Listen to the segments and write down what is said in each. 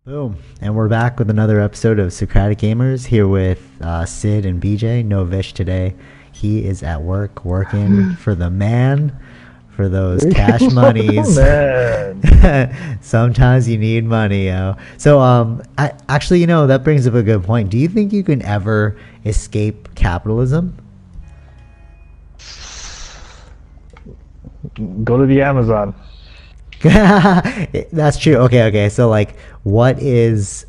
Boom. And we're back with another episode of Socratic Gamers here with Sid and BJ. No Vish today. He is at work working for the man for those cash monies. Sometimes you need money, yo. So actually, that brings up a good point. Do you think you can ever escape capitalism? Go to the Amazon. That's true. Okay. So like, what is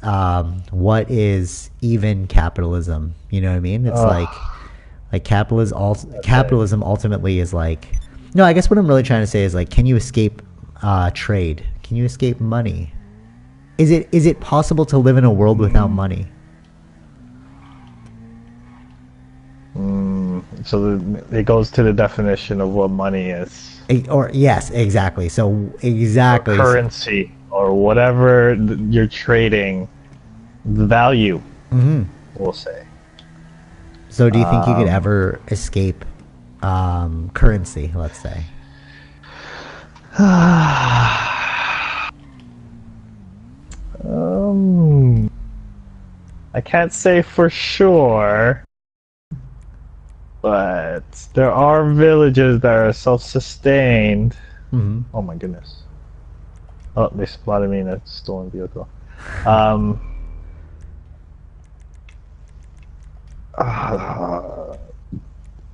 even capitalism? You know what I mean? It's like capitalism ultimately is like, no, I guess what I'm really trying to say is like, can you escape trade? Can you escape money? Is it possible to live in a world without money? So it goes to the definition of what money is. Or yes, exactly. So exactly. Or currency or whatever you're trading, the value, we'll say. So do you think you could ever escape currency, let's say? I can't say for sure, but there are villages that are self-sustained. Oh my goodness. Oh, they spotted me in a stolen vehicle.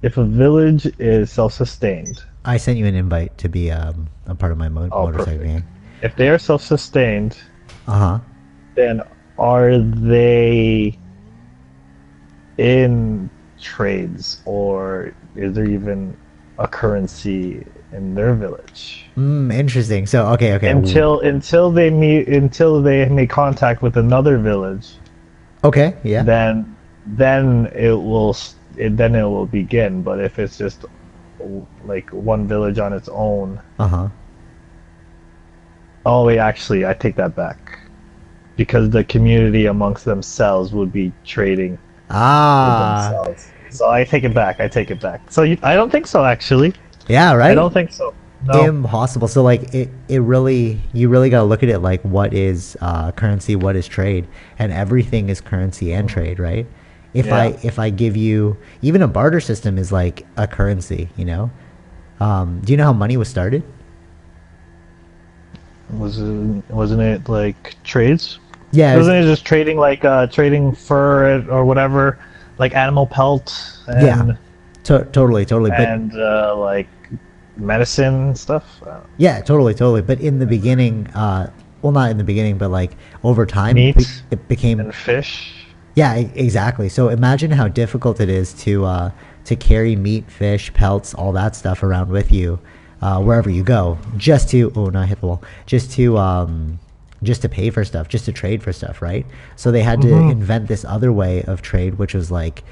If a village is self-sustained, I sent you an invite to be a part of my motorcycle gang. If they are self-sustained, then are they in trades, or is there even a currency in their village? Interesting. So okay. Until they make contact with another village. Okay. Yeah. Then it will begin. But if it's just like one village on its own. Oh wait, actually, I take that back, because the community amongst themselves would be trading with themselves. So I take it back. So I don't think so, actually. Yeah, right. I don't think so. No. Impossible. So like you really gotta look at it like, what is currency, what is trade, and everything is currency and trade, right? If I give you, even a barter system is like a currency, do you know how money was started? Wasn't it like trades? Yeah. Wasn't it just trading, like trading fur or whatever, like animal pelt? And, totally. And like medicine and stuff. Yeah, totally. But in the beginning, well, not in the beginning, but like over time, meat it became and fish. Yeah, exactly. So imagine how difficult it is to carry meat, fish, pelts, all that stuff around with you wherever you go, just to I hit the wall. Just to pay for stuff, just to trade for stuff, right? So they had to invent this other way of trade, which was like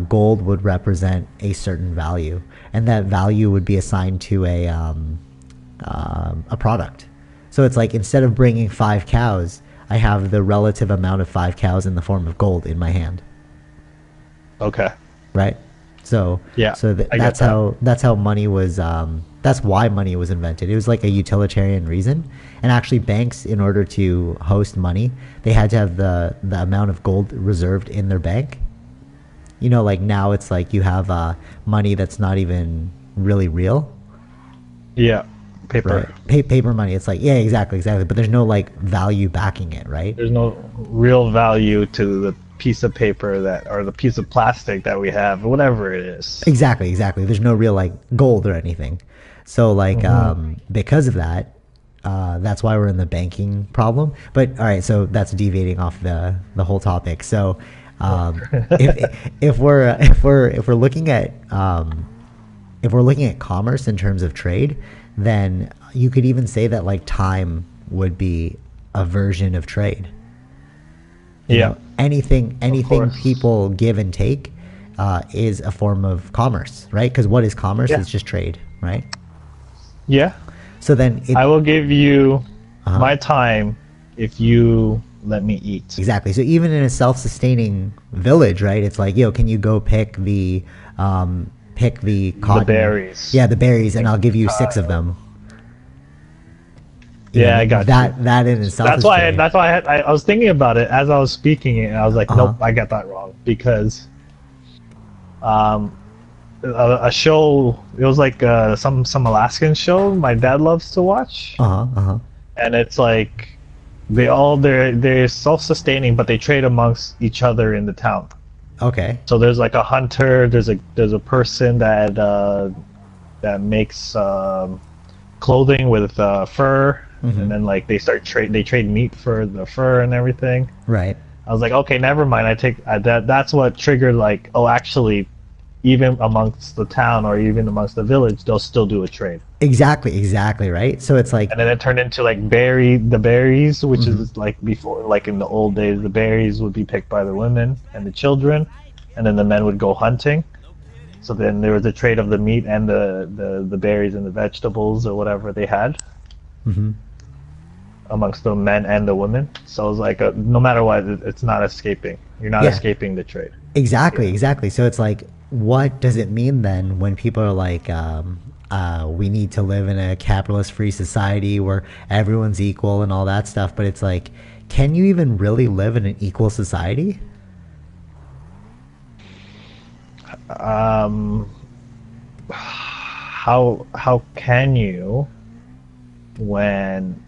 gold would represent a certain value, and that value would be assigned to a product. So it's like, instead of bringing 5 cows, I have the relative amount of 5 cows in the form of gold in my hand. Okay. Right. So yeah. So that's how money was. That's why money was invented. It was like a utilitarian reason. And actually, banks, in order to host money, they had to have the amount of gold reserved in their bank. Like now it's like you have money that's not even really real. Yeah. Paper. Right. Paper money. It's like, yeah, exactly. But there's no like value backing it, right? There's no real value to the piece of paper or the piece of plastic that we have, whatever it is. Exactly. There's no real like gold or anything. So like because of that, that's why we're in the banking problem. But all right, so that's deviating off the whole topic. So if we're looking at commerce in terms of trade, then you could even say that like time would be a version of trade. Anything people give and take is a form of commerce, right? Because what is commerce? It's just trade, right? Yeah. So then I will give you my time if you let me eat. Exactly. So even in a self-sustaining village, right? It's like, can you go pick the cotton? The berries. Yeah, the berries, and I'll give you 6 of them. You know what Yeah, I I mean? got That you. that in itself That's is why. trade. That's why I was thinking about it as I was speaking it, and I was like, Uh-huh. nope, I got that wrong because um, a show. It was like some Alaskan show my dad loves to watch, Uh-huh. Uh-huh. and it's like they're self-sustaining, but they trade amongst each other in the town. Okay. So there's like a hunter. There's a person that makes clothing with fur, Mm-hmm. and then like they trade meat for the fur and everything. Right. I was like, okay, never mind. That's what triggered like, oh, actually, even amongst the town or even amongst the village, they'll still do a trade. Exactly, right? So it's like And then it turned into like the berries, which mhm. is like before, like in the old days, the berries would be picked by the women and the children, and then the men would go hunting. So then there was a trade of the meat and the berries and the vegetables or whatever they had Mhm. amongst the men and the women. So it was like no matter what, it's not escaping. You're not Yeah. escaping the trade. Yeah. Exactly. So it's like, what does it mean then when people are like, we need to live in a capitalist-free society where everyone's equal and all that stuff? But it's like, can you even really live in an equal society? Um, how can you when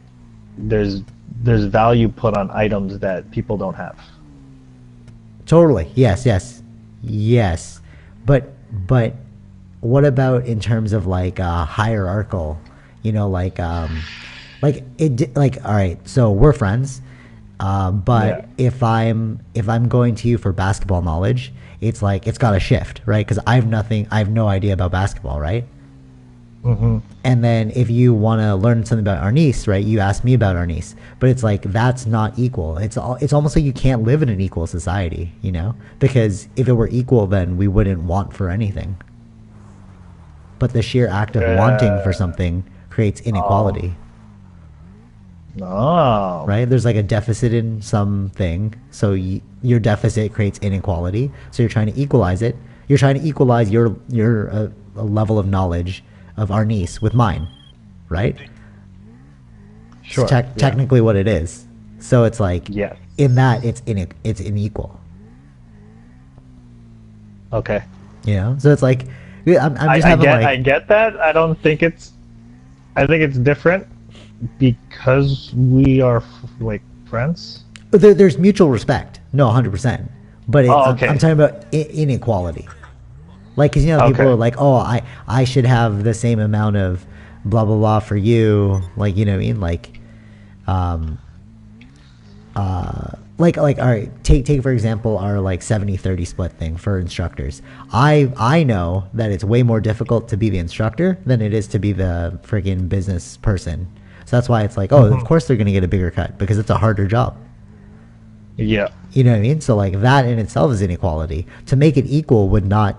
there's value put on items that people don't have? Totally. Yes. But what about in terms of like hierarchical? You know, like all right. So we're friends, but Yeah. if I'm going to you for basketball knowledge, it's like it's got to shift, right? Because I have no idea about basketball, right? Mm-hmm. And then if you want to learn something about our niece, right, you ask me about our niece. But it's like that's not equal. It's almost like you can't live in an equal society, you know? Because if it were equal, then we wouldn't want for anything. But the sheer act of wanting for something creates Oh, inequality, no. right? There's like a deficit in something, so your deficit creates inequality. So you're trying to equalize it. You're trying to equalize your level of knowledge of our niece with mine, right? It's Sure. Yeah. technically what it is. So it's like Yes. in that it's unequal, Okay. you know. So it's like yeah, I'm just having I like get that. I think it's different because we are like friends. there's mutual respect, no 100%. But Oh, I'm okay. talking about inequality. Like, cause you know people are Okay. like, oh, I should have the same amount of blah blah blah for you, like you know what I mean, um, like all right, take for example our like 70-30 split thing for instructors. I know that it's way more difficult to be the instructor than it is to be the friggin' business person. So that's why it's like, oh, of Hmm. course they're gonna get a bigger cut because it's a harder job. Yeah. You know what I mean? So like that in itself is inequality. To make it equal would not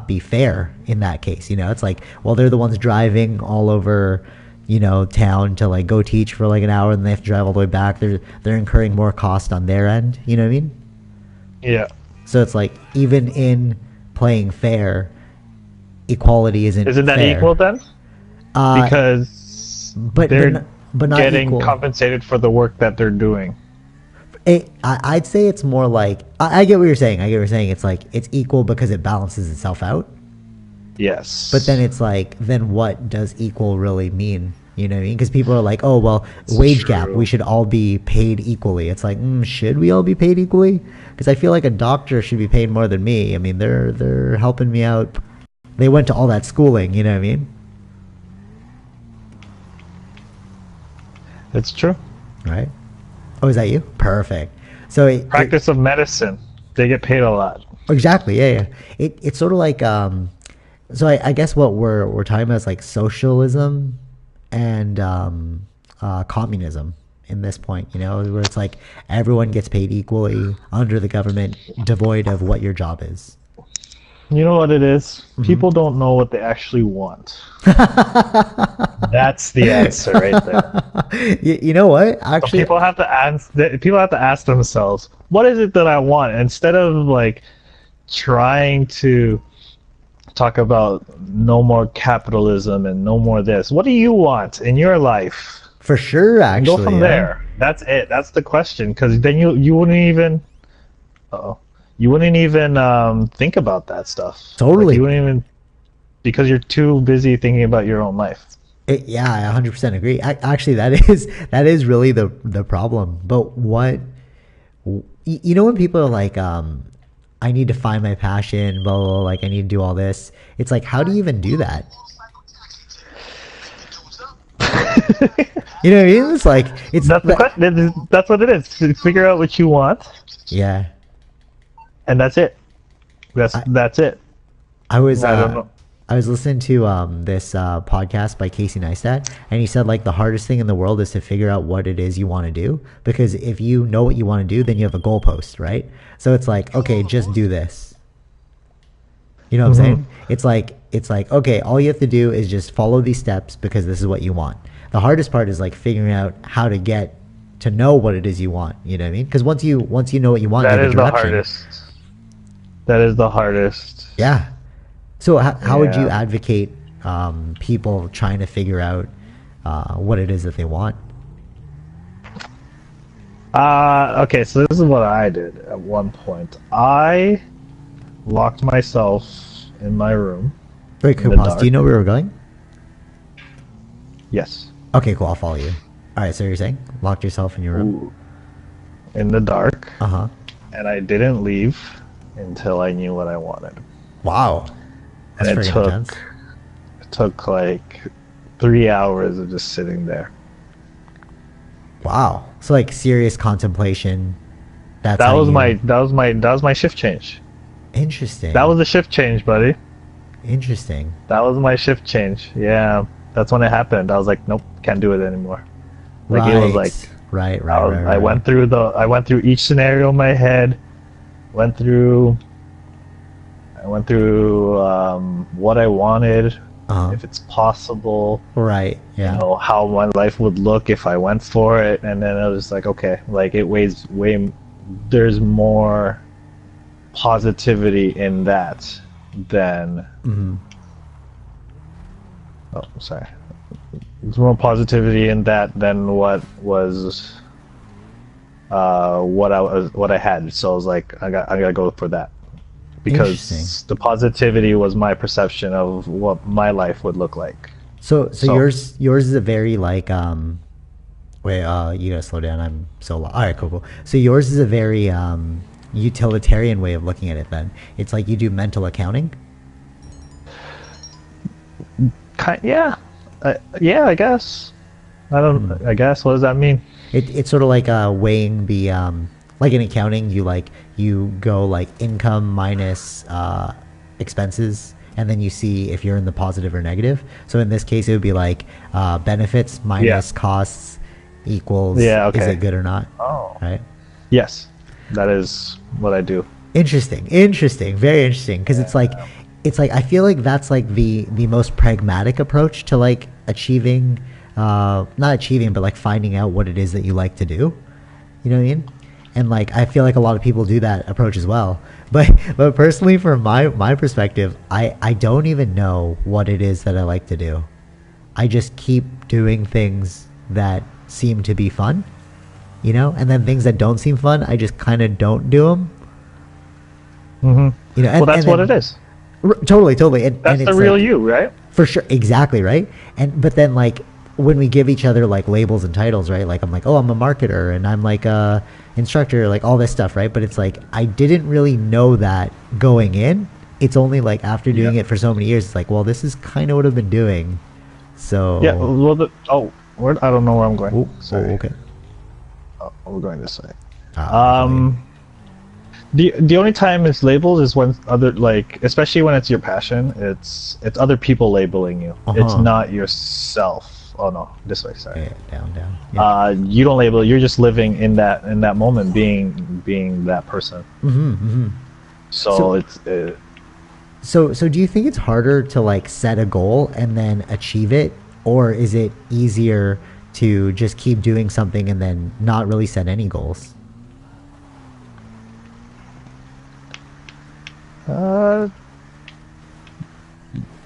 be fair in that case. You know, it's like, well, they're the ones driving all over, you know, town to like go teach for like an hour, and they have to drive all the way back. They're incurring more cost on their end. You know what I mean? Yeah. So it's like even in playing fair, equality isn't Isn't that fair. equal then? Uh, Because but but they're n- but not getting equal. compensated for the work that they're doing. I'd say it's more like I get what you're saying. I get what you're saying. It's like it's equal because it balances itself out. But then Yes. it's like, then what does equal really mean? You know what I mean? Because people are like, oh, well, It's wage gap, we true. should all be paid equally. It's like, should we all be paid equally? Because I feel like a doctor should be paid more than me. I mean, they're helping me out. They went to all that schooling. You know what I mean? It's true. Right? Oh, is that you? Perfect. So Practice of medicine. They get paid a lot. exactly, yeah. It's sort of like so I guess what we're talking about is like socialism and communism in this point, you know, where it's like everyone gets paid equally under the government, devoid of what your job is. You know what it is? Hmm. People don't know what they actually want. That's the answer right there. You know what? So Actually, people have to ask themselves, what is it that I want? Instead of like trying to talk about no more capitalism and no more this. What do you want in your life? For sure, And go actually. from Yeah. there. That's it. That's the question. Because then you wouldn't even. Uh-oh. You wouldn't even think about that stuff. Totally. Like, you wouldn't even, because you're too busy thinking about your own life. Yeah, I 100% agree. Actually, that is really the problem. But what you know when people are like, I need to find my passion, blah, blah, blah, like I need to do all this. It's like, how do you even do that? You know what I mean? It's like That's the question. That's what it is. Figure out what you want, Yeah. and that's it. That's it. I was I don't know. I was listening to this podcast by Casey Neistat, and he said like the hardest thing in the world is to figure out what it is you want to do, because if you know what you want to do, then you have a goalpost, right? So it's like, okay, just do this. You know what I'm saying? It's like okay, all you have to do is just follow these steps because this is what you want. The hardest part is like figuring out how to get to know what it is you want. You know what I mean? Because once you know what you want, you That have a is the direction. hardest. That is the hardest. Yeah. So how would you Yeah. advocate people trying to figure out what it is that they want? Okay, so this is what I did at one point. I locked myself in my room. Wait, cool, the pause. dark. Do you know where we're going? Yes. Okay, cool. I'll follow you. All right. So you're saying locked yourself in your room? Ooh. In the dark, Uh huh. and I didn't leave until I knew what I wanted. Wow. That's And pretty intense. it took like 3 hours of just sitting there. Wow. So like serious contemplation. That's That how was you- my shift change. Interesting. That was the shift change, buddy. interesting. That was my shift change. Yeah, that's when it happened. I was like, nope, can't do it anymore. Like right. it was like right. I went through each scenario in my head. I went through what I wanted, Uh-huh. if it's possible, Right. Yeah. you know, how my life would look if I went for it, and then I was just like, okay, like it weighs way. There's more positivity in that than. hmm Oh, sorry. There's more positivity in that than what was what I had. So I was like, I gotta go for that, because Interesting. the positivity was my perception of what my life would look like. So So- yours is a very like wait you gotta slow down. I'm so all right, cool. So yours is a very utilitarian way of looking at it. Then it's like you do mental accounting. Yeah, yeah, I guess. I don't. I guess. What does that mean? It's sort of like weighing the like in accounting, you go like income minus expenses, and then you see if you're in the positive or negative. So in this case, it would be like benefits minus costs equals Yeah, is okay. it good or not? Oh, Right. yes, that is what I do. Interesting, very interesting. Because it's like I feel like that's like the most pragmatic approach to like achieving, not achieving, but like finding out what it is that you like to do. You know what I mean? And like I feel like a lot of people do that approach as well. But personally, from my perspective, I don't even know what it is that I like to do. I just keep doing things that seem to be fun, you know, and then things that don't seem fun, I just kind of don't do them. Mm-hmm. You know, Well, that's what it is. Totally. And That's and the it's real like, you, right? for sure, exactly, right? And but then like when we give each other like labels and titles, right? Like I'm like, oh, I'm a marketer, and I'm like a instructor, like all this stuff, right? But it's like I didn't really know that going in. It's only like after doing Yeah. it for so many years, it's like, well, this is kind of what I've been doing. So Yeah. Well, I don't know where I'm going. Oh, Sorry. okay. Oh, we're going this way. Ah, The only time it's labeled is when other, like, especially when it's your passion, it's other people labeling you. It's Uh-huh. not yourself. Oh no, this way. Sorry. okay, down. Yeah. You don't label. You're just living in that moment, being that person. So it's So do you think it's harder to like set a goal and then achieve it, or is it easier to just keep doing something and then not really set any goals?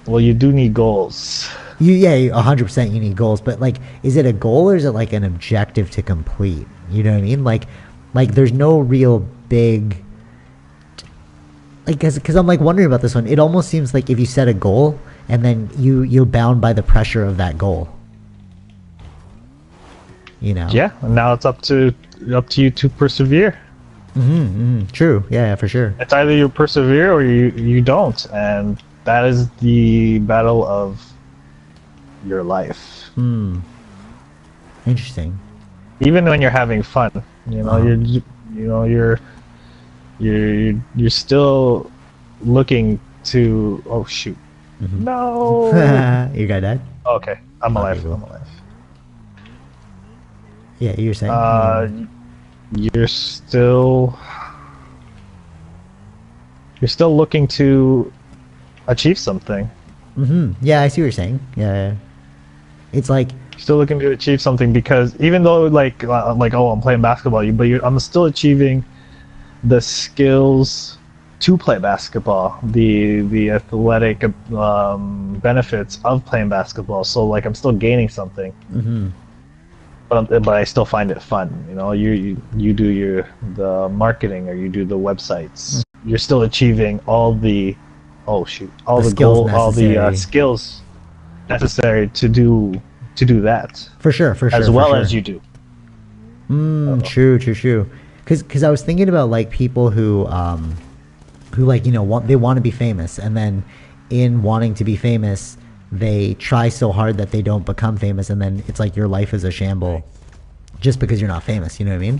Well, you do need goals. Yeah, 100% you need goals, but like, is it a goal or is it like an objective to complete? You know what I mean? Like there's no real big, like, because I'm like wondering about this one. It almost seems like if you set a goal and then you're bound by the pressure of that goal. You know? Yeah, and now it's up to you to persevere. True. Yeah, for sure. It's either you persevere or you don't, and that is the battle of your life. Interesting. Even when you're having fun, you know, you're still looking to. Oh shoot! No. You got that? Okay, I'm alive. Cool. I'm alive. Yeah, you're saying. You're still looking to achieve something. Yeah, I see what you're saying. Yeah. It's like Still looking to achieve something, because even though like oh, I'm playing basketball, I'm still achieving the skills to play basketball, the athletic benefits of playing basketball. So like I'm still gaining something. But I still find it fun. You know, you do the marketing, or you do the websites. You're still achieving all the skills necessary to do that. For sure. As well as you do. True. Because I was thinking about like people who like, you know, they want to be famous, and then in wanting to be famous, they try so hard that they don't become famous, and then it's like your life is a shamble just because you're not famous. You know what I mean?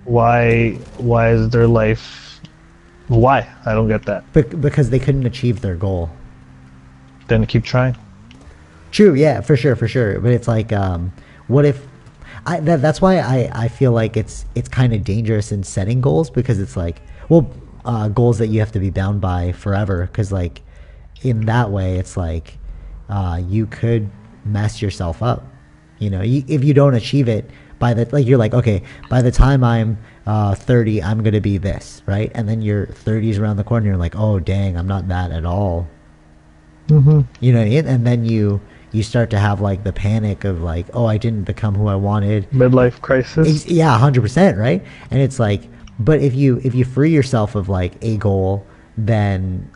Why is their life? Why? I don't get that. Because they couldn't achieve their goal. Then keep trying. True. Yeah, for sure. But it's like, what if? That's why I feel like it's kind of dangerous in setting goals, because it's like, well, goals that you have to be bound by forever. Because like, in that way, it's like, you could mess yourself up. You know, if you don't achieve it you're like, okay, by the time I'm 30, I'm gonna be this, right? And then your 30's around the corner, you're like, oh dang, I'm not that at all. You know what I mean? And then you start to have like the panic of like, oh, I didn't become who I wanted. Midlife crisis. Yeah, 100%, right? And it's like, but if you free yourself of like a goal, then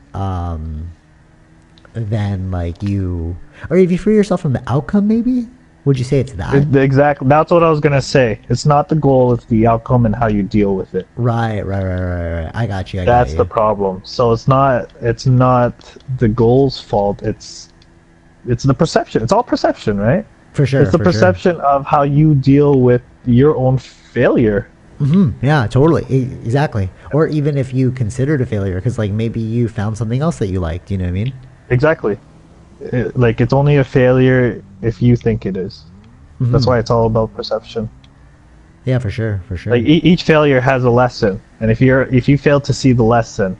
like or if you free yourself from the outcome, maybe. Would you say it's that? Exactly. That's what I was gonna say. It's not the goal; it's the outcome and how you deal with it. Right. I got you. That's the problem. So it's not the goal's fault. It's the perception. It's all perception, right? For sure. It's the perception of how you deal with your own failure. Yeah, totally. Exactly. Or even if you considered a failure, because like maybe you found something else that you liked. You know what I mean? Exactly. It's only a failure if you think it is. That's why it's all about perception. Yeah, for sure. Like each failure has a lesson, and if you fail to see the lesson,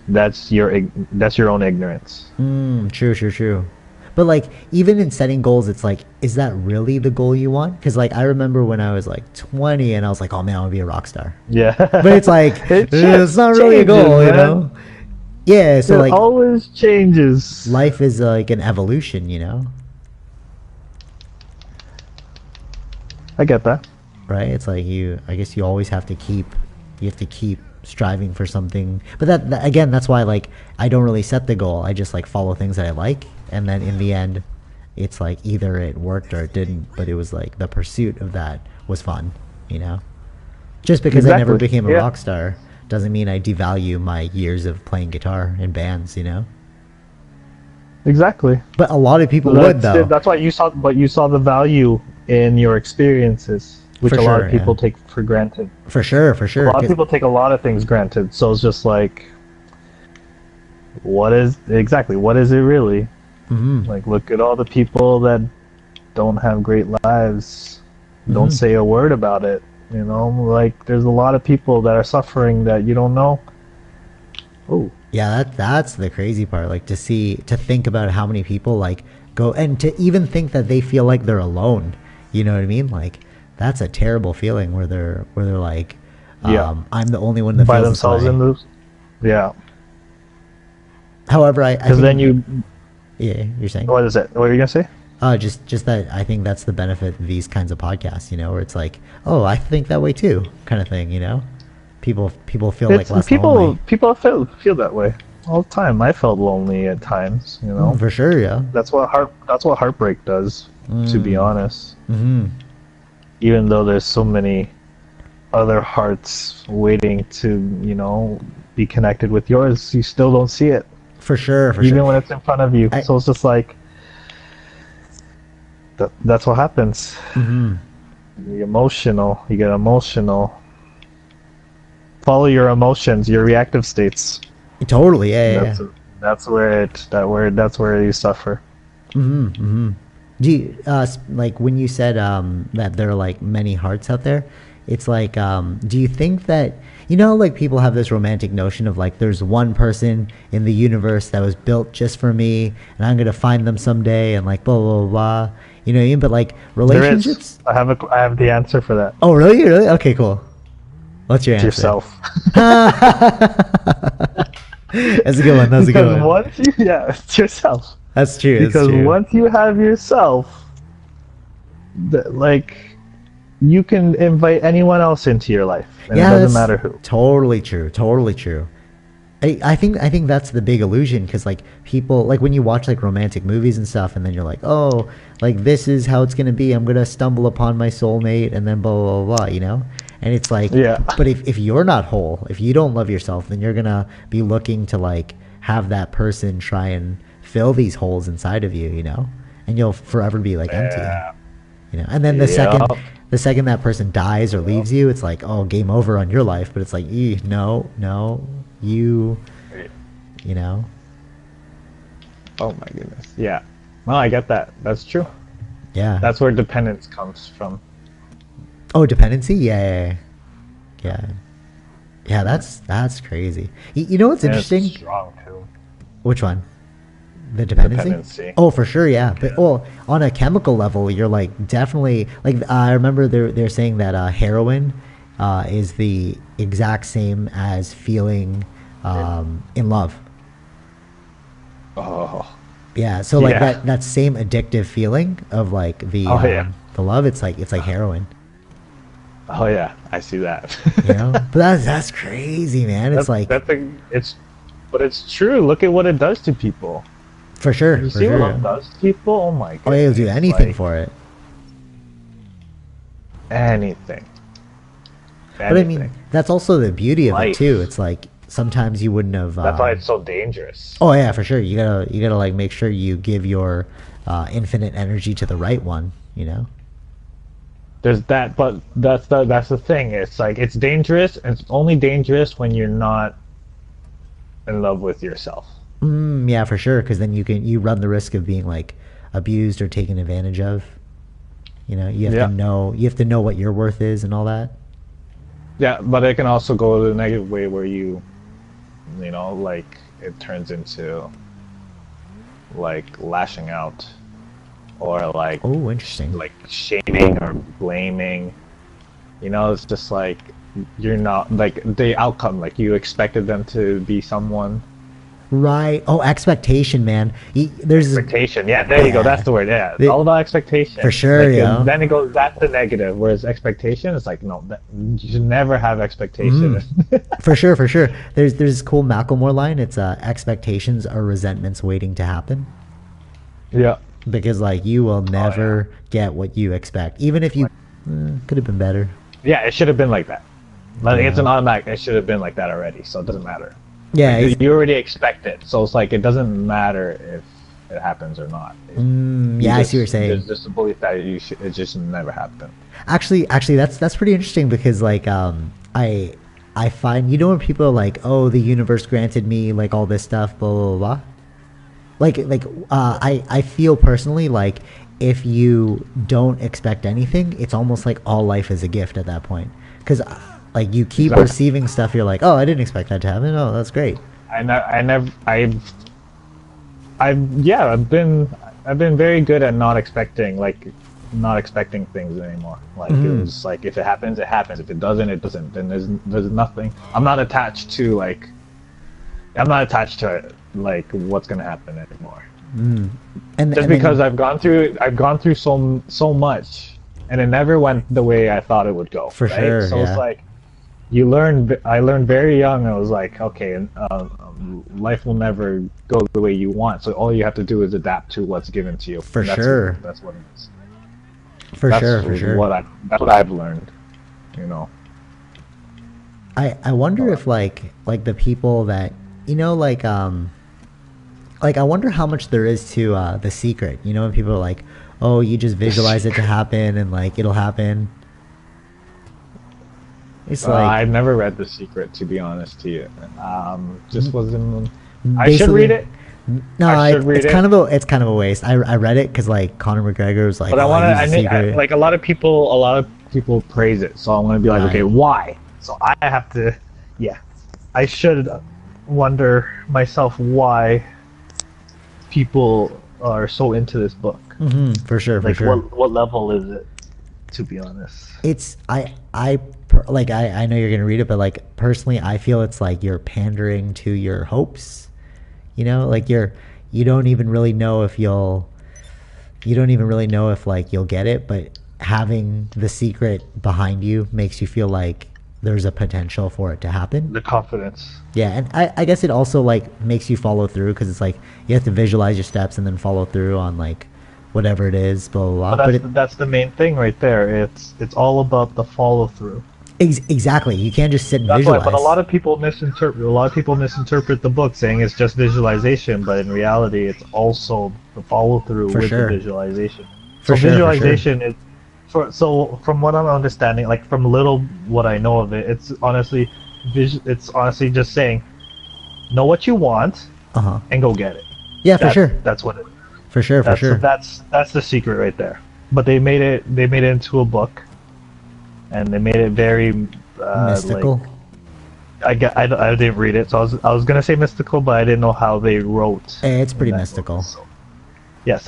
that's your own ignorance. True. But like even in setting goals, it's like, is that really the goal you want? Because like I remember when I was like 20 and I was like, oh man, I want to be a rock star. Yeah. But it's like it's not really a goal, man. You know? Yeah, so it like always changes. Life is like an evolution, you know? I get that. Right? It's like I guess you always have to keep striving for something. But that again, that's why like I don't really set the goal. I just like follow things that I like, and then in the end it's like either it worked or it didn't, but it was like the pursuit of that was fun, you know? Just because I never became a rock star doesn't mean I devalue my years of playing guitar in bands, you know? Exactly. But a lot of people would, though. That's why you saw the value in your experiences, which a lot of people take for granted. For sure. A lot of people take a lot of things granted, so it's just like, what is it really? Like, look at all the people that don't have great lives, don't say a word about it. You know, like there's a lot of people that are suffering that you don't know. Oh. Yeah, that's the crazy part. Like to think about how many people like go, and to even think that they feel like they're alone. You know what I mean? Like that's a terrible feeling where they're like, I'm the only one that by feels themselves this way. in this. Yeah. However, I Because think, then you, yeah, you're saying. what is it? What are you gonna say? Just that I think that's the benefit of these kinds of podcasts, you know, where it's like, oh, I think that way too, kind of thing, you know. People feel like less lonely. People feel that way all the time. I felt lonely at times, you know. For sure, yeah. That's what heartbreak does, to be honest. Mm-hmm. Even though there's so many other hearts waiting to, you know, be connected with yours, you still don't see it. For sure, for Even sure. when it's in front of you. So it's just like that's what happens. Mm-hmm. You get emotional. Follow your emotions, your reactive states. Totally, yeah. That's where you suffer. Mm-hmm. Mm-hmm. Do you, like when you said that there are like many hearts out there, it's like, do you think that, you know, like people have this romantic notion of like there's one person in the universe that was built just for me, and I'm gonna find them someday, and like blah blah blah, blah. You know what I mean? But like relationships. I have the answer for that. Oh really? Really? Okay, cool. What's your answer? Yourself. That's a good one. That's a good one. It's yourself. That's true. Because once you have yourself, like, you can invite anyone else into your life, and it doesn't matter who. Totally true. Totally true. I think that's the big illusion, because like people, like when you watch like romantic movies and stuff, and then you're like, oh, like this is how it's gonna be. I'm gonna stumble upon my soulmate, and then blah blah blah, blah, you know. And it's like, yeah. But if you're not whole, if you don't love yourself, then you're gonna be looking to like have that person try and fill these holes inside of you, you know, and you'll forever be like empty, you know. And then the second that person dies or leaves you, it's like, oh, game over on your life. But it's like, no, you know. Oh my goodness. Yeah. Well, I get that. That's true. Yeah. That's where dependence comes from. Oh, dependency? Yeah. That's crazy. You know what's interesting? It's strong too. Which one? The dependency? Oh, for sure, yeah. But on a chemical level, you're like definitely like I remember they're saying that heroin is the exact same as feeling in love. Oh. Yeah. So like that same addictive feeling of like the love, it's like heroin. Oh yeah, I see that. You know, but that's crazy, man. It's but it's true. Look at what it does to people. For sure. You see what it does to people? Oh my god. Oh, you'll do anything for it. Anything. But I mean, that's also the beauty of it too. It's like sometimes you wouldn't have. That's why it's so dangerous. Oh yeah, for sure. You gotta like make sure you give your infinite energy to the right one. You know. There's that, but that's the thing. It's like it's dangerous, and it's only dangerous when you're not in love with yourself. Yeah, for sure. Because then you run the risk of being like abused or taken advantage of. You know, you have to know what your worth is and all that. Yeah, but it can also go the negative way where you know, like it turns into like lashing out. Or like, oh, interesting. Like shaming or blaming, you know, it's just like you're not like the outcome. Like you expected them to be someone, right? Oh, expectation, man. There's expectation. Yeah, there you go. That's the word. Yeah, all about expectation. For sure. Like, yeah. Then it goes. That's the negative. Whereas expectation, it's like no, you should never have expectation. For sure. There's this cool Macklemore line. It's expectations are resentments waiting to happen. Yeah. Because like you will never get what you expect, even if you could have been better. Yeah, it should have been like that. Like it's an automatic. It should have been like that already, so it doesn't matter. Yeah, like, you already expect it, so it's like it doesn't matter if it happens or not. I see what you're saying. There's just a belief that it just never happen. Actually, that's pretty interesting because like I find, you know, when people are like, oh, the universe granted me like all this stuff, blah blah blah. I feel personally like if you don't expect anything, it's almost like all life is a gift at that point. Because like you keep receiving stuff, you're like, oh, I didn't expect that to happen. Oh, that's great. I've been very good at not expecting things anymore. Like it was like if it happens, it happens. If it doesn't, it doesn't. Then there's nothing. I'm not attached to like what's gonna happen anymore. And Just because I've gone through so much, and it never went the way I thought it would go. For right? sure, So yeah. it's like I learned very young. I was like, okay, life will never go the way you want. So all you have to do is adapt to what's given to you. For That's sure. That's what it is. For sure. That's what I've learned. You know. I wonder if like the people that like I wonder how much there is to The Secret. When people are like, oh, you just visualize it to happen and like it'll happen. It's like I've never read The Secret, to be honest to you. Just wasn't. I should read it. No, it's kind of a waste. I read it because like Conor McGregor was like, but I like a lot of people praise it, so I want to be like, okay, why? So I have to, I should wonder myself why people are so into this book. For sure, like for sure. What level is it? To be honest, it's I know you're gonna read it, but like personally, I feel it's like you're pandering to your hopes. Like you don't even really know if like you'll get it, but having The Secret behind you makes you feel like there's a potential for it to happen. The confidence. Yeah, and I guess it also like makes you follow through because it's like you have to visualize your steps and then follow through on like whatever it is, blah blah blah. But that's the main thing right there. It's all about the follow through. Exactly. You can't just sit and visualize. But a lot of people misinterpret the book, saying it's just visualization, but in reality, it's also the follow through with the visualization. Visualization is. So from what I'm understanding, like from what I know of it, it's honestly just saying, know what you want, and go get it. Yeah, for sure. That's what it. For sure. That's the secret right there. But they made it into a book, and they made it very mystical. I didn't read it, so I was gonna say mystical, but I didn't know how they wrote. It's pretty mystical. So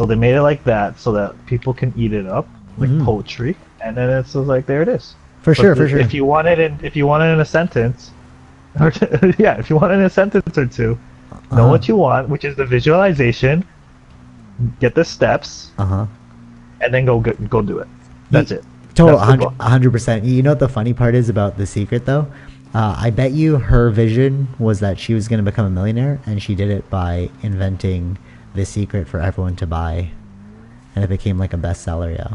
they made it like that so that people can eat it up. Like poetry, and then it's just like there it is. For sure. If you want it in a sentence, if you want it in a sentence or two, know what you want, which is the visualization. Get the steps, and then go do it. That's it. Total 100%. You know what the funny part is about The Secret though? I bet you her vision was that she was going to become a millionaire, and she did it by inventing The Secret for everyone to buy, and it became like a bestseller. Yeah.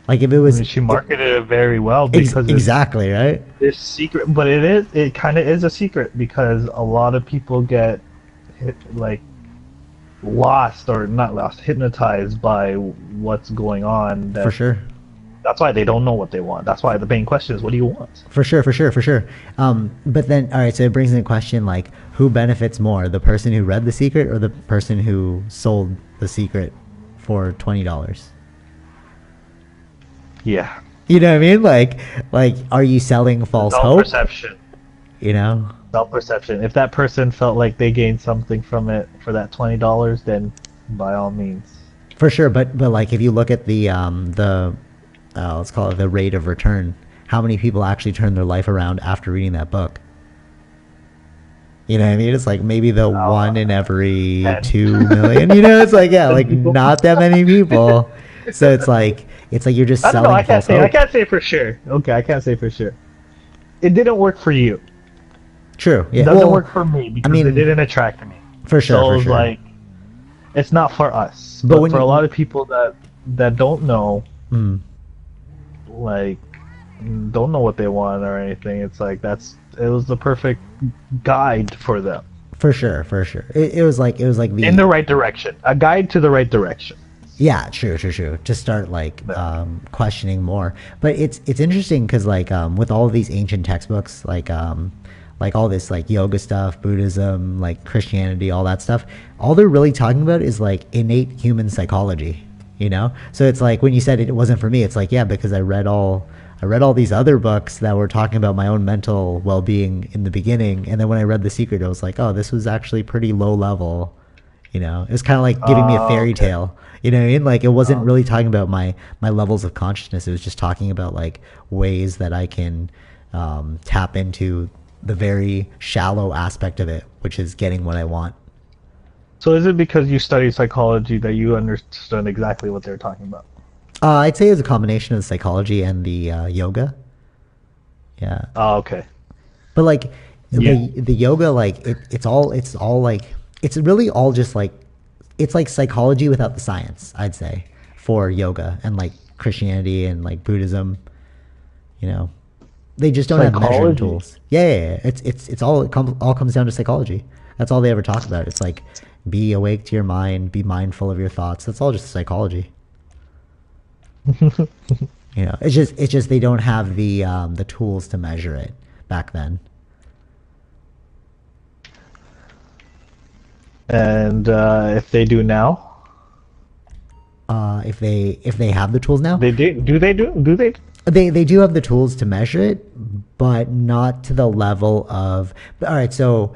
Like if it was, she marketed it very well because exactly right. This secret, but it kind of is a secret because a lot of people get hypnotized by what's going on. For sure. That's why they don't know what they want. That's why the main question is, what do you want? For sure. But then, all right, so it brings in the question, like, who benefits more, the person who read The Secret or the person who sold The Secret for $20? Yeah. You know what I mean? Like, are you selling false hope? Self-perception. Self-perception. If that person felt like they gained something from it for that $20, then by all means. For sure, but like if you look at the let's call it the rate of return, how many people actually turn their life around after reading that book? You know what I mean? It's like maybe the 1 in every 10. 2 million. It's like like not that many people. So it's like you're just selling false hope. I can't say for sure. Okay, I can't say for sure. It didn't work for you. True. Yeah. It doesn't work for me because it didn't attract me. For sure. So it's like it's not for us. But for a lot of people that don't know, like don't know what they want or anything, it's like it was the perfect guide for them. For sure. It was like in the right direction. A guide to the right direction. Yeah, true. To start questioning more, but it's interesting because with all of these ancient textbooks, like all this like yoga stuff, Buddhism, like Christianity, all that stuff, all they're really talking about is like innate human psychology. So it's like when you said it wasn't for me, it's like because I read all these other books that were talking about my own mental well-being in the beginning, and then when I read The Secret, I was like, oh, this was actually pretty low level. It was kind of like giving me a fairy tale. You know what I mean? Like it wasn't really talking about my levels of consciousness. It was just talking about like ways that I can tap into the very shallow aspect of it which is getting what I want. So is it because you study psychology that you understood exactly what they're talking about? I'd say it's a combination of psychology and the yoga. Yeah. Oh, okay. But like Yeah. the yoga, like it's all like it's really all just like it's like psychology without the science, I'd say, for yoga and like Christianity and like Buddhism. You know, they just don't have measuring Psychology? tools. Yeah. It's all all comes down to psychology. That's all they ever talk about. It's like be awake to your mind, be mindful of your thoughts. That's all just psychology. You know, it's just they don't have the tools to measure it back then. And if they do now, If they have the tools now, they do. Do they do? Do they? they do have the tools to measure it, but not to the level of. All right, so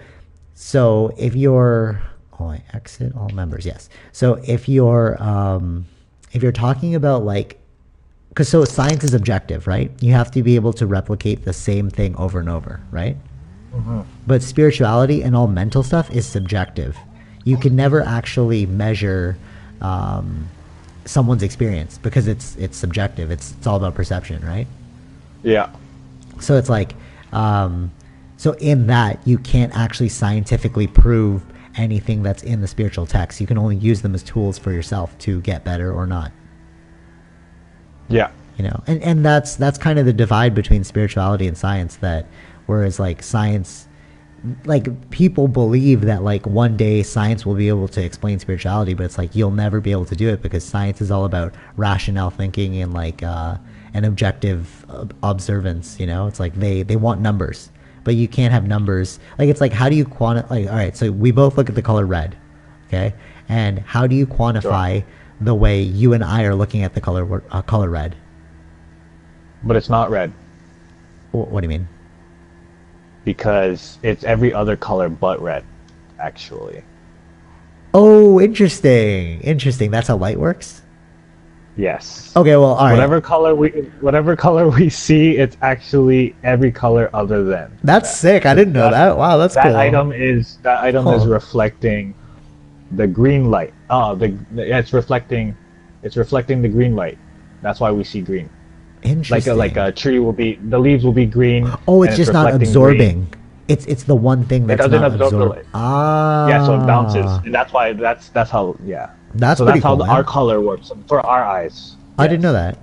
if you're I exit all members, yes. So if you're talking about like, because so science is objective, right? You have to be able to replicate the same thing over and over, right? But spirituality and all mental stuff is subjective. You can never actually measure someone's experience because it's subjective. It's all about perception, right? Yeah. So it's like, so in that you can't actually scientifically prove anything that's in the spiritual text. You can only use them as tools for yourself to get better or not. Yeah. You know, and that's kind of the divide between spirituality and science. That whereas like science, like people believe that like one day science will be able to explain spirituality, but it's like you'll never be able to do it because science is all about rationale thinking and like an objective observance. You know, it's like they want numbers, but you can't have numbers. Like it's like how do you quantify? Like all right, so we both look at the color red, okay, and how do you quantify the way you and I are looking at the color red? But it's not red What do you mean? because it's every other color but red, actually. Oh, interesting. That's how light works? Yes. Okay, well, all right. Whatever color we see, it's actually every color other than. That's sick. I didn't know that. Wow, that's That cool. item is Huh. reflecting the green light. It's reflecting the green light. That's why we see green. Interesting. Like a tree will be, the leaves will be green. Oh, and it's just not reflecting absorbing. green. It's the one thing that's doesn't not absorb the absorbing. light. Ah. Yeah, so it bounces, and that's why that's how That's so pretty that's how cool, man. our color works for our eyes. I didn't know that.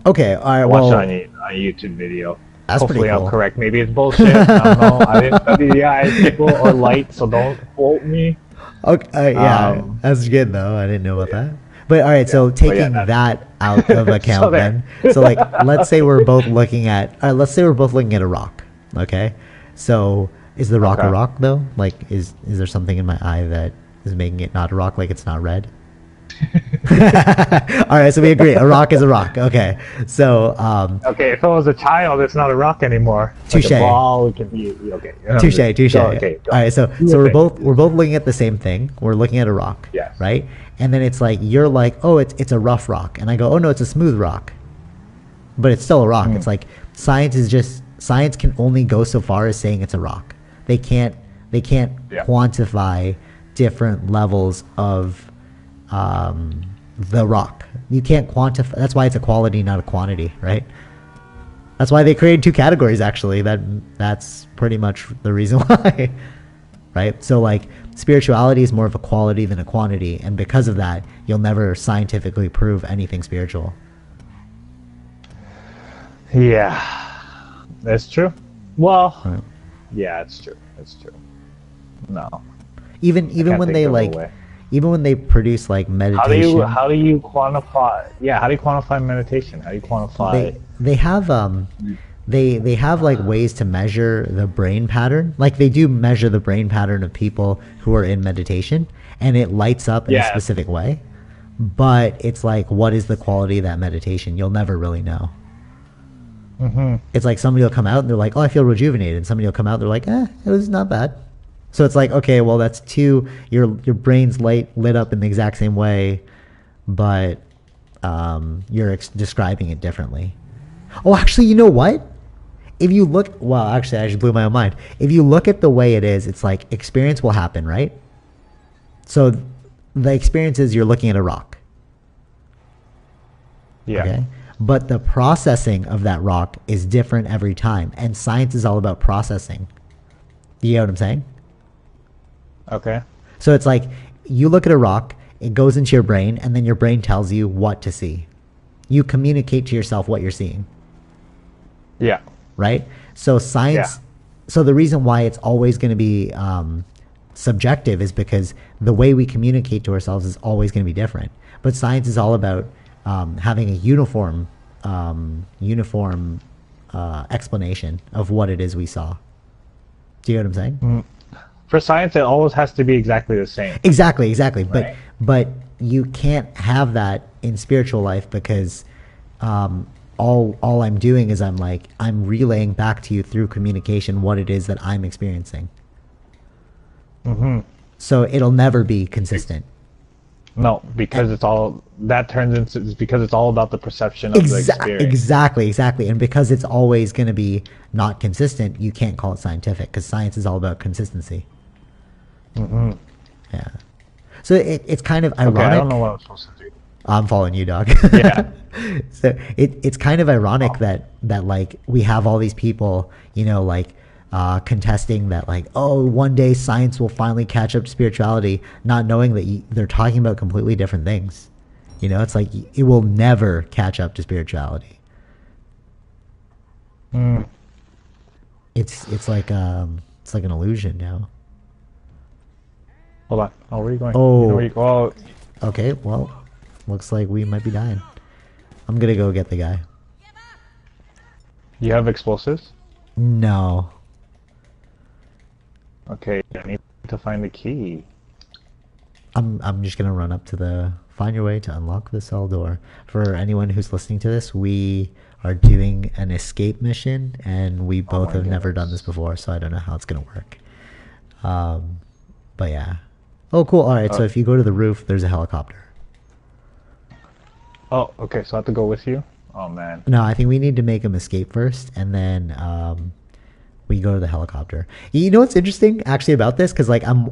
Okay, all right. Watch Well, it on a YouTube video. That's Hopefully pretty cool. I'm correct. Maybe it's bullshit. I don't know. I didn't study the eyes, people, or light, so don't quote me. okay, yeah, Um, that's good though. I didn't know about that. But all right, so taking that out of account, So there. then, so like, let's say we're both looking at, a rock. Okay, so is the rock a Okay. rock though? Like, is there something in my eye that is making it not a rock? Like, it's not red. All right, so we agree. A rock is a rock. Okay, so Okay, if it was a child, it's not a rock anymore. Touche. Like a ball, it can be okay. touche. Go, okay, go. All right, so Do your we're thing. both looking at the same thing. We're looking at a rock. Yes. Right, and then it's like you're like, oh, it's a rough rock, and I go, oh no, it's a smooth rock, but it's still a rock. It's like science can only go so far as saying it's a rock. They can't Yeah. quantify different levels of the rock. You can't quantify. That's why it's a quality, not a quantity, right? That's why they created two categories. Actually, that's pretty much the reason why, right? So like spirituality is more of a quality than a quantity, and because of that, you'll never scientifically prove anything spiritual. Yeah, that's true. Well, Right. yeah, it's true. It's true. No. Even can't when think they of a like, way. even when they produce like meditation, How do you quantify? Yeah, how do you quantify meditation? How do you quantify? they have they have like ways to measure the brain pattern. Like they do measure the brain pattern of people who are in meditation, and it lights up in a Yeah. specific way. But it's like, what is the quality of that meditation? You'll never really know. It's like somebody will come out and they're like, oh, I feel rejuvenated. And somebody will come out, they're like, it was not bad. So it's like, okay, well, that's your brain's lit up in the exact same way, but you're describing it differently. Oh, actually, you know what? if you look, well, actually, I just blew my own mind. If you look at the way it is, it's like experience will happen, right? So the experience is you're looking at a rock. Yeah. Okay. But the processing of that rock is different every time. And science is all about processing. You get what I'm saying? Okay. So it's like you look at a rock, it goes into your brain, and then your brain tells you what to see. You communicate to yourself what you're seeing. Yeah. Right? So science, so the reason why it's always going to be subjective is because the way we communicate to ourselves is always going to be different. But science is all about having a uniform explanation of what it is we saw. Do you know what I'm saying? Mm. For science, it always has to be exactly the same. Exactly. Right. But you can't have that in spiritual life because all I'm doing is I'm relaying back to you through communication what it is that I'm experiencing. Mm-hmm. So it'll never be consistent. No, because it's all that turns into because it's all about the perception of the experience. Exactly. And because it's always going to be not consistent, you can't call it scientific because science is all about consistency. Mm-hmm. Yeah. So it's kind of ironic. Okay, I don't know what I'm supposed to do. I'm following you, dog. Yeah. So it's kind of ironic that like we have all these people, like contesting that like, oh, one day science will finally catch up to spirituality, not knowing that they're talking about completely different things. It's like it will never catch up to spirituality. Mm. It's like an illusion now. Hold on. Oh, where are you going? Oh. Okay, well, looks like we might be dying. I'm gonna go get the guy. You have explosives? No. Okay, I need to find the key. I'm just gonna run up to find your way to unlock the cell door. For anyone who's listening to this, we are doing an escape mission, and we both have never done this before, so I don't know how it's gonna work. But yeah. Oh, cool. All right. So if you go to the roof, there's a helicopter. Oh, okay. So I have to go with you? Oh, man. No, I think we need to make him escape first, and then we go to the helicopter. You know what's interesting actually about this? Because like I'm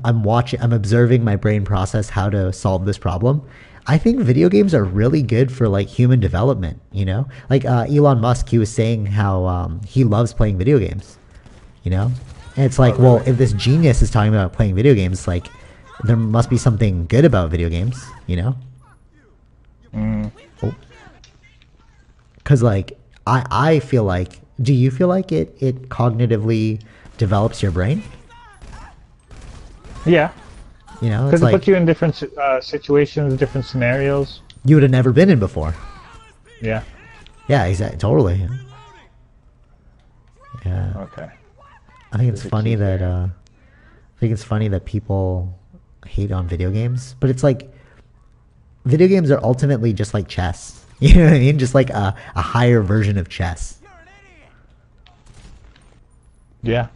observing my brain process how to solve this problem. I think video games are really good for like human development. Like Elon Musk, he was saying how he loves playing video games. And it's like, well, if this genius is talking about playing video games, like there must be something good about video games. Mm. Because like I feel like, do you feel like it cognitively develops your brain? Yeah. It's Because it puts you in different situations, different scenarios. You would have never been in before. Yeah. Yeah, exactly. Totally. Yeah. Okay. I think it's funny that people hate on video games, but it's like video games are ultimately just like chess. You know what I mean? Just like a higher version of chess. Yeah.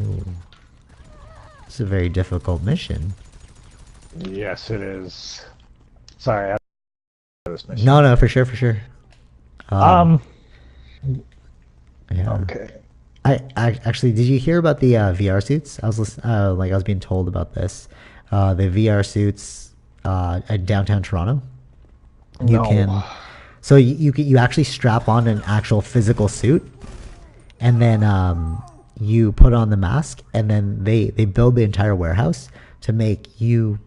Ooh. It's a very difficult mission. Yes, it is. Sorry, I this mission. No, for sure. Yeah. Okay. I actually, did you hear about the VR suits? I was being told about this. The VR suits at downtown Toronto. You can, so you actually strap on an actual physical suit, and then you put on the mask, and then they build the entire warehouse to make you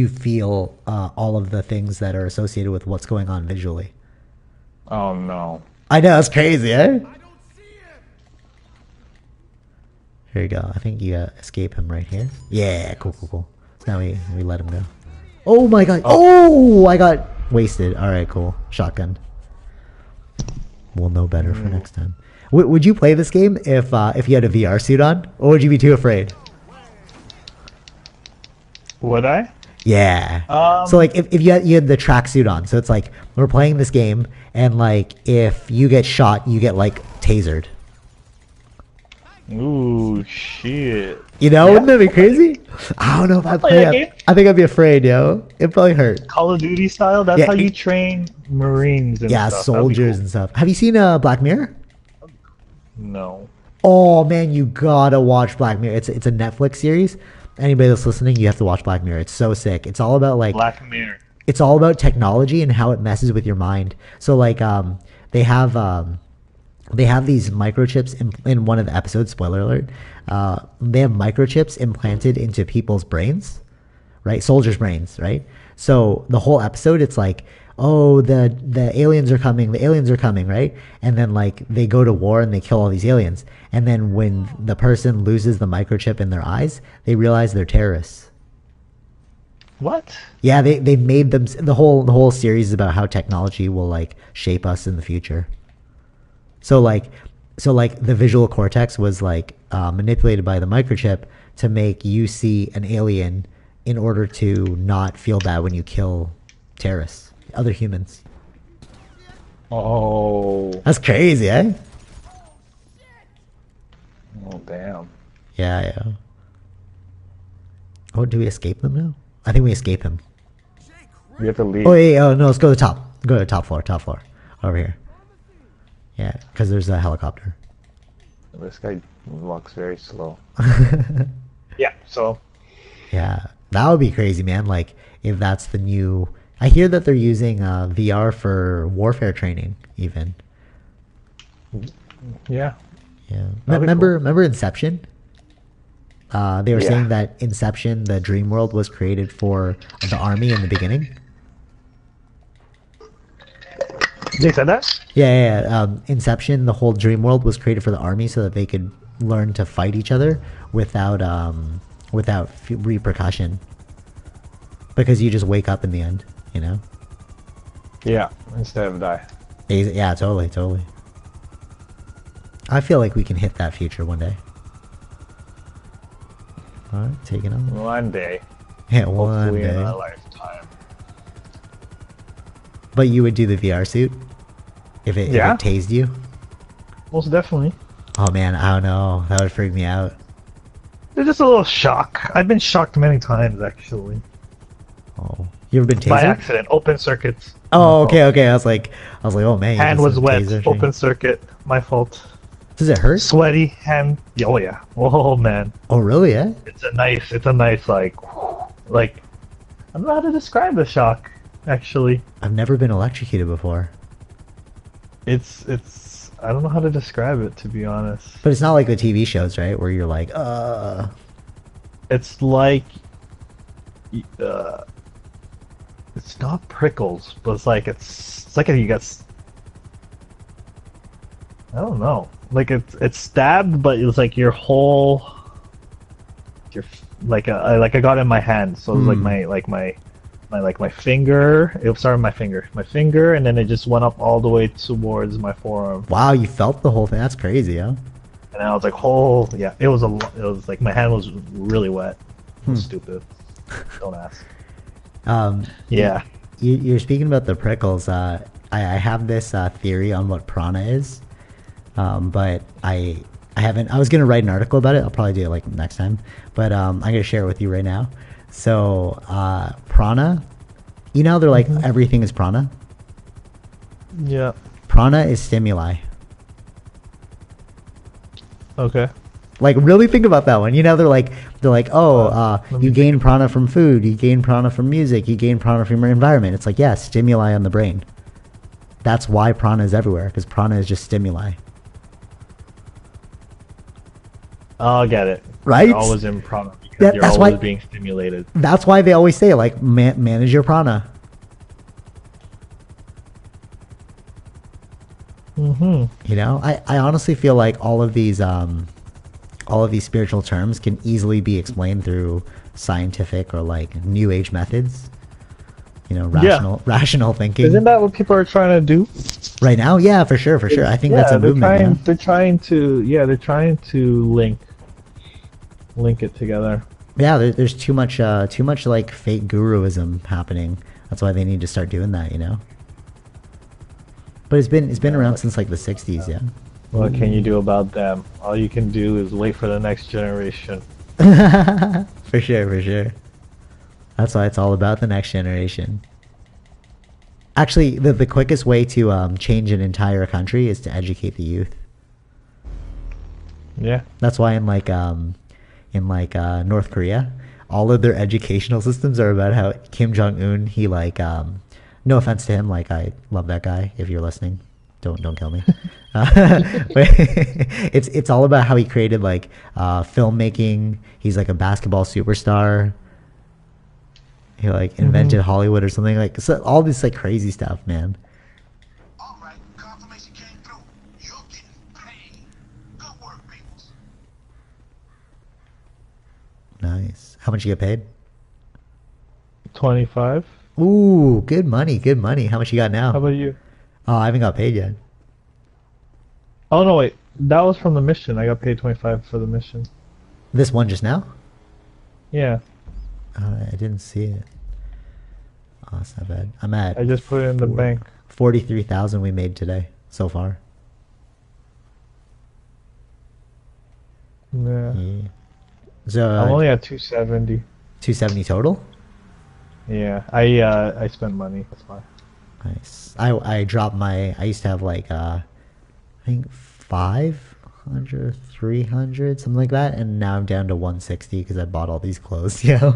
feel all of the things that are associated with what's going on visually. Oh no. I know, it's crazy, eh? Here you go. I think you escape him right here. Yeah, cool. So now we let him go. Oh my god. Oh, I got wasted. Alright, cool. Shotgun. We'll know better for next time. Would you play this game if you had a VR suit on? Or would you be too afraid? Would I? Yeah. So like if you had the tracksuit on, so it's like we're playing this game, and like if you get shot, you get like tasered. Ooh, shit. You know, Yeah, wouldn't that be crazy? I don't know if I'd play play that it. game. I think I'd be afraid, yo. It'd probably hurt. Call of Duty style. That's Yeah, how you train Marines and yeah, stuff. That'd be soldiers cool. and stuff. Have you seen Black Mirror? No. Oh man, you gotta watch Black Mirror. It's a Netflix series. Anybody that's listening, you have to watch Black Mirror. It's so sick. It's all about like Black Mirror. it's all about technology and how it messes with your mind. So like they have they have these microchips in one of the episodes. Spoiler alert. They have microchips implanted into people's brains, right? Soldiers' brains, right? So the whole episode, it's like, oh, the aliens are coming, right? And then like they go to war and they kill all these aliens. And then when the person loses the microchip in their eyes, they realize they're terrorists. What? Yeah, they made them. The whole series is about how technology will like shape us in the future. So like the visual cortex was like manipulated by the microchip to make you see an alien in order to not feel bad when you kill terrorists, other humans. Oh. That's crazy, eh? Oh, damn. Yeah, yeah. Oh, do we escape them now? I think we escape him. We have to leave. Oh, yeah, oh no, let's go to the top. Go to the top floor. Over here. Yeah, because there's a helicopter. This guy walks very slow. Yeah, so. Yeah, that would be crazy, man. Like, if that's the new... I hear that they're using VR for warfare training, even. Yeah. Yeah. That'd be Remember Inception? They were Yeah. saying that Inception, the dream world, was created for the army in the beginning. They said that? Yeah. Inception, the whole dream world was created for the army so that they could learn to fight each other without repercussion. Because you just wake up in the end, you know? Yeah, instead of die. Yeah, totally. I feel like we can hit that future one day. Alright, taking off. One day. Yeah, one Hopefully in day. our lifetime. But you would do the VR suit? If it tased you? Most definitely. Oh man, I don't know. That would freak me out. It's just a little shock. I've been shocked many times, actually. Oh. You ever been tasered? By accident. Open circuits. Oh, okay. I was like, oh man. you Hand did was some wet. taser thing. Open circuit. My fault. Does it hurt? Sweaty hand. Oh yeah. Oh man. Oh really? Yeah. It's a nice like I don't know how to describe the shock. Actually, I've never been electrocuted before. it's I don't know how to describe it, to be honest. But it's not like the TV shows, right? Where you're like, It's like it's not prickles, but it's like if you got I don't know. Like it's stabbed, but it was like your whole like I got it in my hand, so it was like my finger. It started my finger, and then it just went up all the way towards my forearm. Wow, you felt the whole thing. That's crazy, huh? And I was like, oh yeah, it was like my hand was really wet. Stupid. Don't ask. Yeah. You're speaking about the prickles. I have this theory on what prana is, but I haven't. I was gonna write an article about it. I'll probably do it like next time, but I'm gonna share it with you right now. So prana, you know, they're like everything is prana. Yeah. Prana is stimuli. Okay. Like really think about that one. You know, they're like, oh, you gain prana from food, you gain prana from music, you gain prana from your environment. It's like, yeah, stimuli on the brain. That's why prana is everywhere, because prana is just stimuli. I'll get it. Right? You're always in prana because you're that's always why- being stimulated. That's why they always say like manage your prana. Mm-hmm. You know, I honestly feel like all of these spiritual terms can easily be explained through scientific or like new age methods. You know, rational thinking. Isn't that what people are trying to do? Right now? Yeah, for sure. I think that's a movement. They're trying to link it together. Yeah, there's too much like fake guruism happening. That's why they need to start doing that, you know. But it's been around since like the '60s, yeah. What can you do about them? All you can do is wait for the next generation. For sure, for sure. That's why it's all about the next generation. Actually, the quickest way to change an entire country is to educate the youth. Yeah. That's why in North Korea, all of their educational systems are about how Kim Jong-un, he like no offense to him, like I love that guy. If you're listening, don't kill me. But it's all about how he created like filmmaking. He's like a basketball superstar. He like invented Hollywood or something, like so all this like crazy stuff, man. All right, confirmation came through. You're getting paid. Good work, peoples. Nice. How much you get paid? 25. Ooh, good money, good money. How much you got now? How about you? Oh, I haven't got paid yet. Oh no, wait. That was from the mission. I got paid 25 for the mission. This one just now? Yeah. I didn't see it. Oh, that's not bad. I'm at I just put it in the bank. 43,000 we made today so far. Yeah. So I'm only at 270. 270 total. Yeah. I spent money. That's fine. Nice. I dropped my. I used to have like I think 500, 300, something like that, and now I'm down to 160 because I bought all these clothes. Yeah.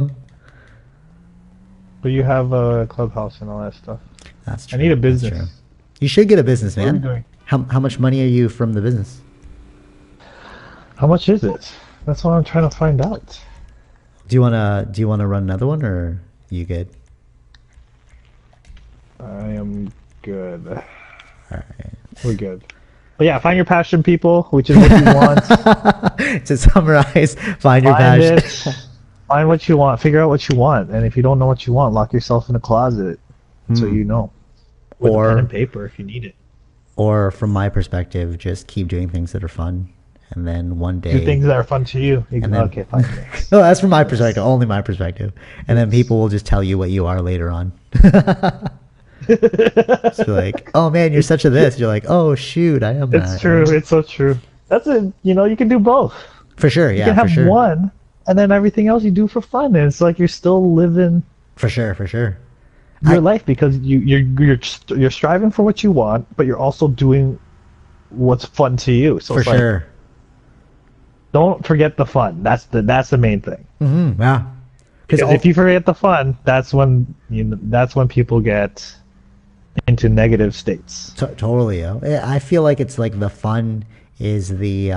But you have a clubhouse and all that stuff. That's true. I need a That's business. true. You should get a business, What are we man. doing? How much money are you from the business? How much is it? That's what I'm trying to find out. Do you wanna run another one, or you good? I am good. All right. We're good. But yeah, find your passion, people, which is what you want. To summarize, find your Find passion. it. Find what you want. Figure out what you want. And if you don't know what you want, lock yourself in a closet so you know. With a pen and paper if you need it. Or from my perspective, just keep doing things that are fun, and then one day Do things that are fun to you. You can, then- okay, fine. No, that's from my perspective, only my perspective. And then people will just tell you what you are later on. Just be like, oh man, you're such a this. You're like, oh shoot, I am that. It's true. It's so true. That's it. You know, you can do both. For sure, You yeah, can for have sure. one, and then everything else you do for fun. And it's like you're still living For sure, for sure. your life because you're striving for what you want, but you're also doing what's fun to you. So For it's like, sure. don't forget the fun. That's the main thing. Yeah. Because if you forget the fun, that's when people get into negative states. Totally, yeah. I feel like it's like the fun is the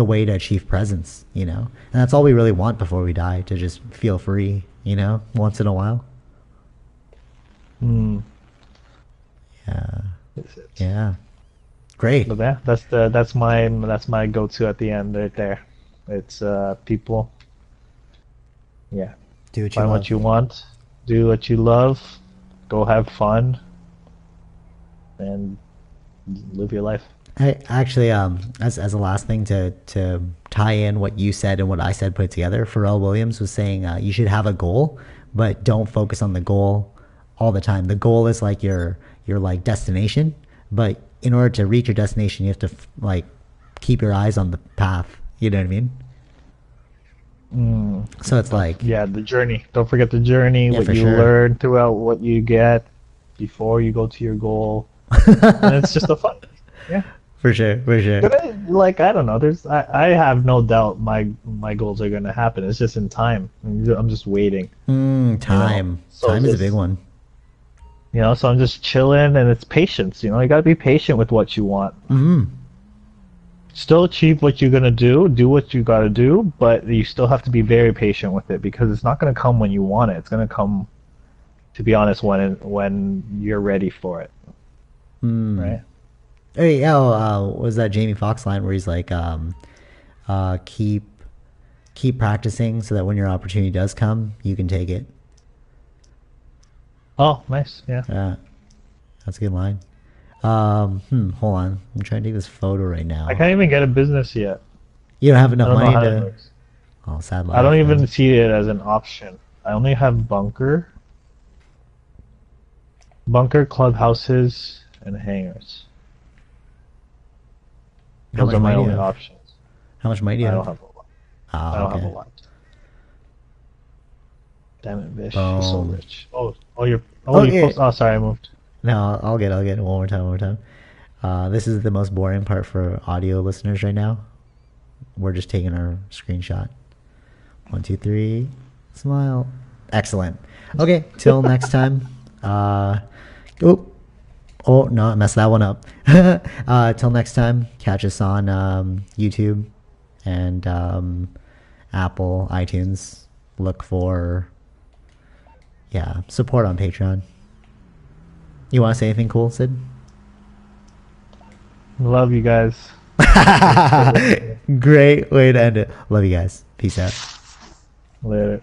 way to achieve presence, you know, and that's all we really want before we die, to just feel free, you know, once in a while. Yeah. Yeah. Great. But yeah, that's my go-to at the end right there. It's people. Yeah. Do what you Find love. what you want, do what you love, go have fun, and live your life. I actually, as a last thing to tie in what you said and what I said put together, Pharrell Williams was saying you should have a goal, but don't focus on the goal all the time. The goal is like your like destination, but in order to reach your destination, you have to like keep your eyes on the path. You know what I mean? So it's like, Yeah, the journey. Don't forget the journey, Yeah, what for you sure. learn throughout what you get before you go to your goal. And it's just a fun. Yeah. for sure, for sure. But like I don't know, I have no doubt my goals are gonna happen. It's just in time. I'm just waiting. Time. So Time is a just- big one. You know, so I'm just chilling, and it's patience. You know, you gotta be patient with what you want. Still achieve what you're gonna do what you gotta do, but you still have to be very patient with it because it's not gonna come when you want it. It's gonna come, to be honest, when you're ready for it. Right? Hey, what was that Jamie Foxx line where he's like, keep practicing so that when your opportunity does come, you can take it. Oh, nice. Yeah. Yeah, that's a good line. Hold on, I'm trying to take this photo right now. I can't even get a business yet. You don't have I enough don't know money how it to. works. Oh, sad life. I don't even man. see it as an option. I only have bunker, clubhouses, and hangars. How Those much are my money do only you have? options. How much money do you I have? don't have a lot. I Oh, don't have a okay. lot. Damn it, Vish. You're so Boom. rich. You Okay. post. Oh, sorry, I moved. No, I'll get it. One more time, one more time. This is the most boring part for audio listeners right now. We're just taking our screenshot. 1, 2, 3. Smile. Excellent. Okay, till next time. Oh no, I messed that one up. Till next time, catch us on YouTube and Apple, iTunes. Look for support on Patreon. You want to say anything cool, Sid? Love you guys. Great way to end it. Love you guys. Peace out. Later.